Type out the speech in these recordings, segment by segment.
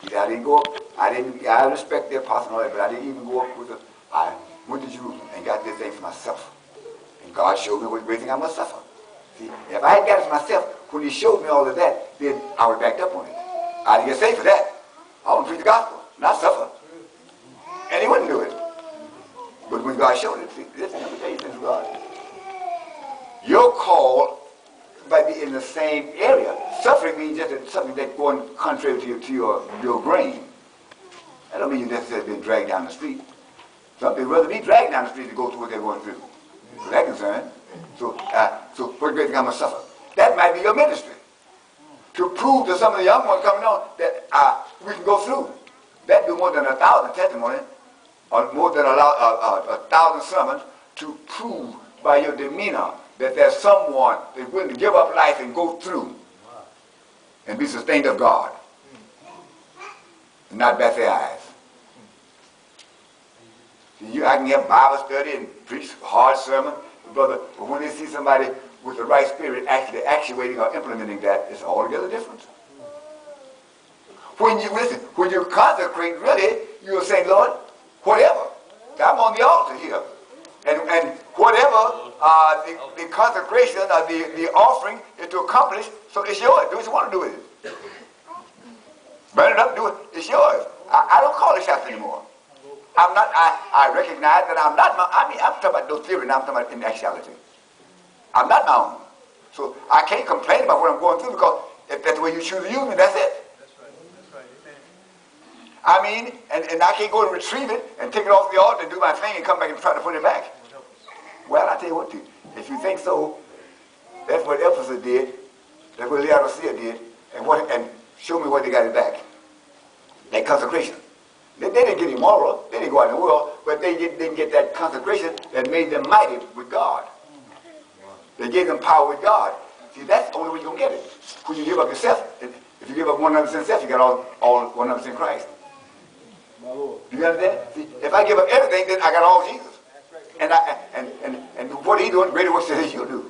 He said, I didn't go up. I respect the apostle and all that, but I didn't even go up with the. I went to Jerusalem and got this thing for myself. And God showed me what great thing I must suffer. See, if I had got it for myself, when he showed me all of that, then I would have backed up on it. I didn't get saved for that. I want to preach the gospel, not suffer. And he wouldn't do it. But when God showed it, see, this is the invitation of God. Your call might be in the same area. Suffering means just something that's going contrary to your grain. That don't mean you necessarily being dragged down the street. Some people rather be dragged down the street to go through what they're going through. For that concern. So what great thing I'm going to suffer? That might be your ministry. To prove to some of the young ones coming on that we can go through. That'd be more than 1,000 testimonies, or more than 1,000 sermons, to prove by your demeanor that there's someone that's willing to give up life and go through and be sustained of God. And not bat their eyes. See, I can have Bible study and preach hard sermon, brother, but when they see somebody with the right spirit actually actuating or implementing that, it's altogether different. When you consecrate, really, you're saying, Lord, whatever. I'm on the altar here. And whatever the consecration or the offering is to accomplish, so it's yours. Do what you want to do with it. Burn it up, do it. It's yours. I don't call the shots anymore. I'm not, I recognize that I'm not I'm talking about no theory now, I'm talking about in actuality. I'm not my own. So I can't complain about what I'm going through because if that's the way you choose to use me, that's it. That's right. I mean, and I can't go and retrieve it and take it off the altar and do my thing and come back and try to put it back. Well, I tell you what, if you think so, that's what Ephesus did, that's what Laodicea did, and show me what they got it back. That consecration. They didn't get immoral, they didn't go out in the world, but they didn't get that consecration that made them mighty with God. They gave them power with God. See, that's the only way you're going to get it. When you give up yourself, if you give up 100% self, you got all 100% Christ. You understand? See, if I give up everything, then I got all Jesus. And what he doing, greater works than you do.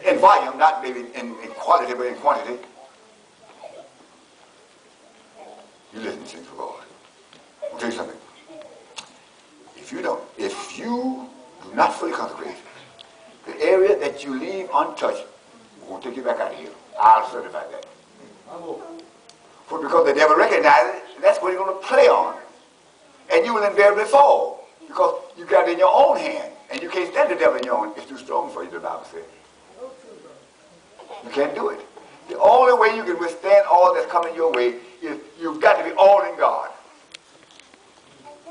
In volume, not maybe in quality, but in quantity. You listen to things for God. I'll tell you something. If you do not fully consecrate, the area that you leave untouched, we're going to take you back out of here. I'll certify that. For because the devil recognizes it, that's what he's going to play on. And you will invariably fall. Because you got it in your own hand. And you can't stand the devil in your own. It's too strong for you, the Bible says. You can't do it. The only way you can withstand all that's coming your way is you've got to be all in God.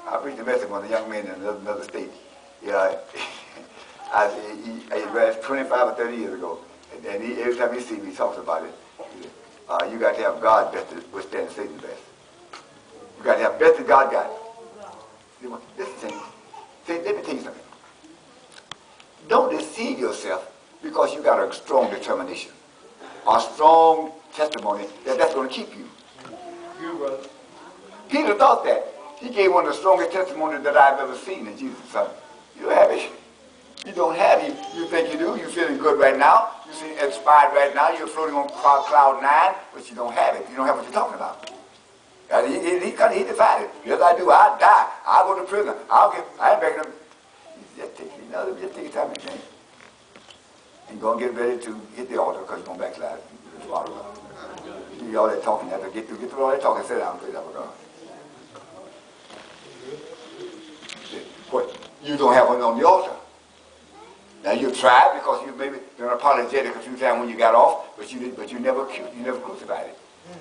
I preached a message on a young man in another state. Yeah, he was 25 or 30 years ago. And every time he sees me, he talks about it. You got to have God best to withstand Satan best. You got to have best that God got. Listen, let me tell you something. Don't deceive yourself because you got a strong determination, a strong testimony that's going to keep you. Peter thought that. He gave one of the strongest testimonies that I've ever seen in Jesus' Son. You don't have it. You don't have it. You think you do. You're feeling good right now. You seem inspired right now. You're floating on cloud 9, but you don't have it. You don't have what you're talking about. He decided. Yes, I do. I'll die. I'll go to prison. I ain't begging him. Just take your time, man. And go and get ready to hit the altar because you're going to backslide. You do all that talking. You have to get through all that talking and sit down and praise God. What? You don't have one on the altar. Now you tried because you maybe been apologetic a few times when you got off, but you never crucified it.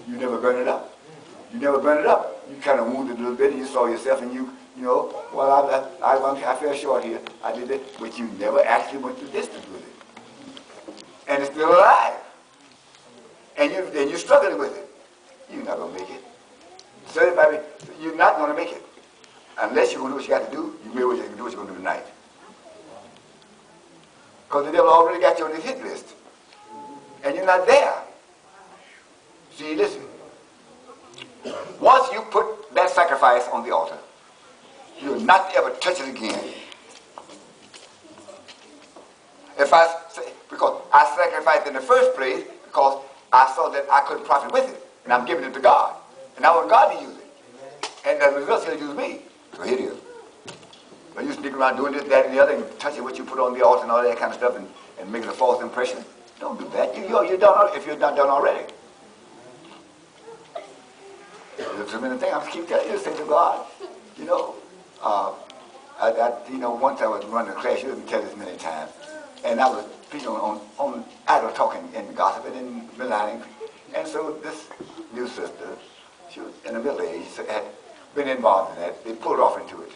You never burned it up. You never burned it up. You kind of wounded a little bit and you saw yourself and you know, well, I fell short here. I did it, but you never actually went the distance with it. And it's still alive. And you're struggling with it. You're not going to make it. So you're not going to make it. Unless you're going to do what you got to do, you will do what you're going to do tonight. Because the devil already got you on his hit list. And you're not there. See, listen. Once you put that sacrifice on the altar, you'll not ever touch it again. Because I sacrificed in the first place because I saw that I couldn't profit with it. And I'm giving it to God. And I want God to use it. And as a result, he'll use me. So here it is. When you sneak around doing this, that, and the other, and touching what you put on the altar and all that kind of stuff, and making a false impression, don't do that. You're done if you're not done already. There's so many things I keep telling you, say to God. You know, once I was running a class, you didn't tell this many times, and I was preaching on idle talking and gossiping and maligning, and so this new sister, she was in the middle age, had been involved in that. They pulled off into it.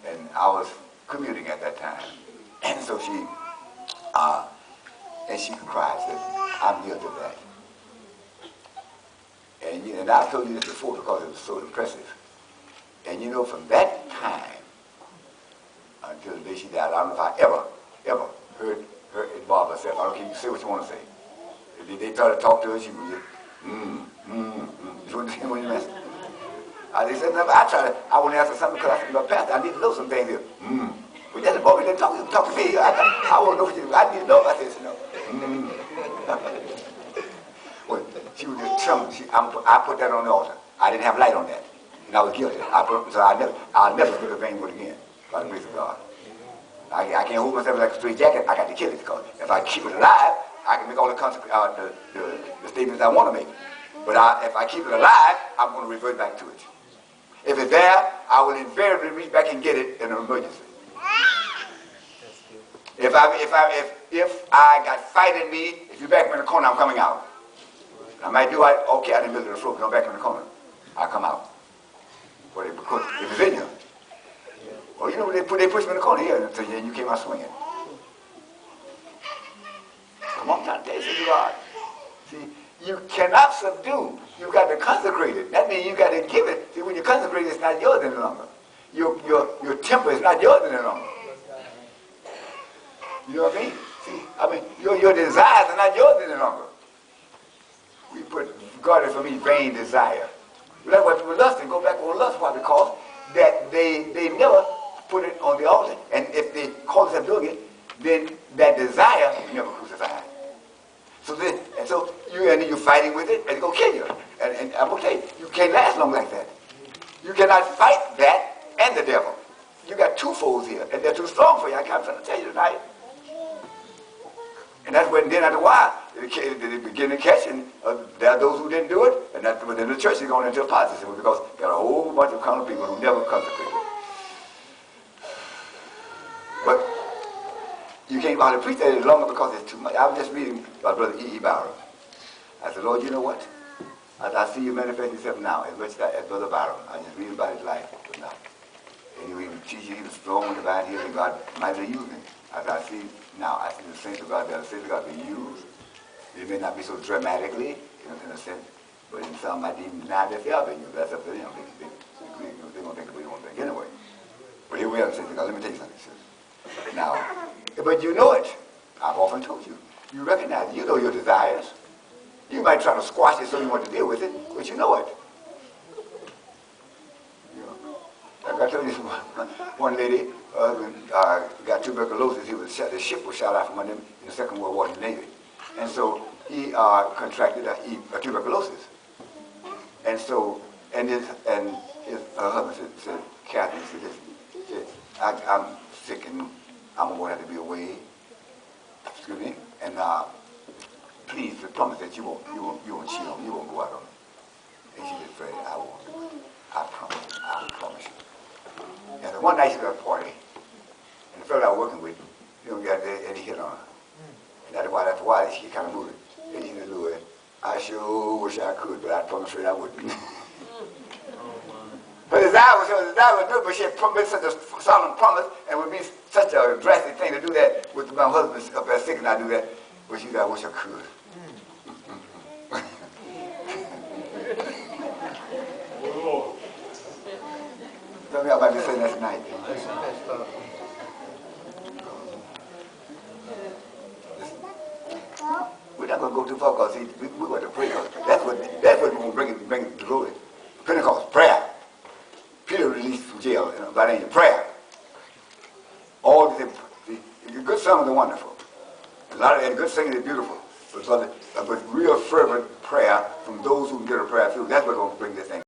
And I was commuting at that time. And so she cried, said, I'm guilty of that. And I told you this before because it was so impressive. And you know, from that time until the day she died, I don't know if I ever heard her involve herself. I don't care, you say what you want to say. If they try to talk to her, she would just, You want to say what you meant? I want to ask her something because I said, Pastor, I need to know some things here. Well, that's the moment they talk to me. I want to know what you, I need to know. I said, Well, she was just telling me, I put that on the altar. I didn't have light on that. And I was guilty. So I'll never put a vain word again, by the grace of God. I can't hold myself like a straight jacket. I got to kill it because if I keep it alive, I can make all the statements I want to make. But if I keep it alive, I'm going to revert back to it. If it's there, I will invariably reach back and get it in an emergency. If I got fight in me, if you back me in the corner, I'm coming out. I might do it, okay, I didn't build the floor, come back in the corner. I'll come out. But because if it's in you, well, you know, they push me in the corner here, and you came out swinging. Come on, I'm trying to tell you, God. See, you cannot subdue. You've got to consecrate it. That means you got to give it. See, when you consecrate it, it's not yours any longer. Your temper is not yours any longer. You know what I mean? See, your desires are not yours any longer. We put God for me vain desire. That's why people lust and go back on lust. Why? Because that they never put it on the altar, and if they call themselves doing it, then that desire never crucified. So you're fighting with it, and it's gonna kill you. And I'm gonna tell you, you can't last long like that. You cannot fight that and the devil. You got two foes here, and they're too strong for you. I'm trying to tell you tonight. And that's when, then after a while, they begin to catch, and there are those who didn't do it, and that's when the church is going into apostasy because there are a whole bunch of carnal people who never consecrated. But you can't hardly preach that any longer because it's too much. I was just reading about Brother E.E. Byron. I said, Lord, you know what? I see you manifest yourself now as much as Brother Byron. I just read about his life now. And he was teaching, he was strong in the divine healing. God might be using. As I see now, I see the saints of God that are saints of God be used. They may not be so dramatically, in a sense, but in some might even deny that they are being used. That's up to them. They're going to think we won't think anyway. But here we are, saints of God. Let me tell you something, sister. Now, but you know it. I've often told you. You recognize it. You know your desires. You might try to squash it so you want to deal with it, but you know it. You know, like I told you, one lady got tuberculosis. The ship was shot out from under him in the Second World War in the Navy. And so he contracted tuberculosis. And so, her husband said, Kathy, said, I'm sick and I'm going to have to be away. Excuse me. And please promise that you won't cheat on me. You won't go out on me. And she said, Freddie, I won't do it. I promise you. And one night she got a party. And the fellow I was working with, and he hit on her. And after a while, she kind of moved it. And he said, Louis, I sure wish I could, but I promise you I wouldn't. But his eye was good, but she had made such a solemn promise, and would be such a drastic thing to do that with my husband up there sick, and I do that. But she said, I wish I could. Tell me about this saying that tonight. We're not going to go too far because we're going to pray. That's what we're going to bring the glory. Pentecost, prayer. Peter released from jail by the name of prayer. All the good songs are wonderful. A lot of good singing is beautiful. But but real fervent prayer from those who can get a prayer through. That's what's going to bring this thing.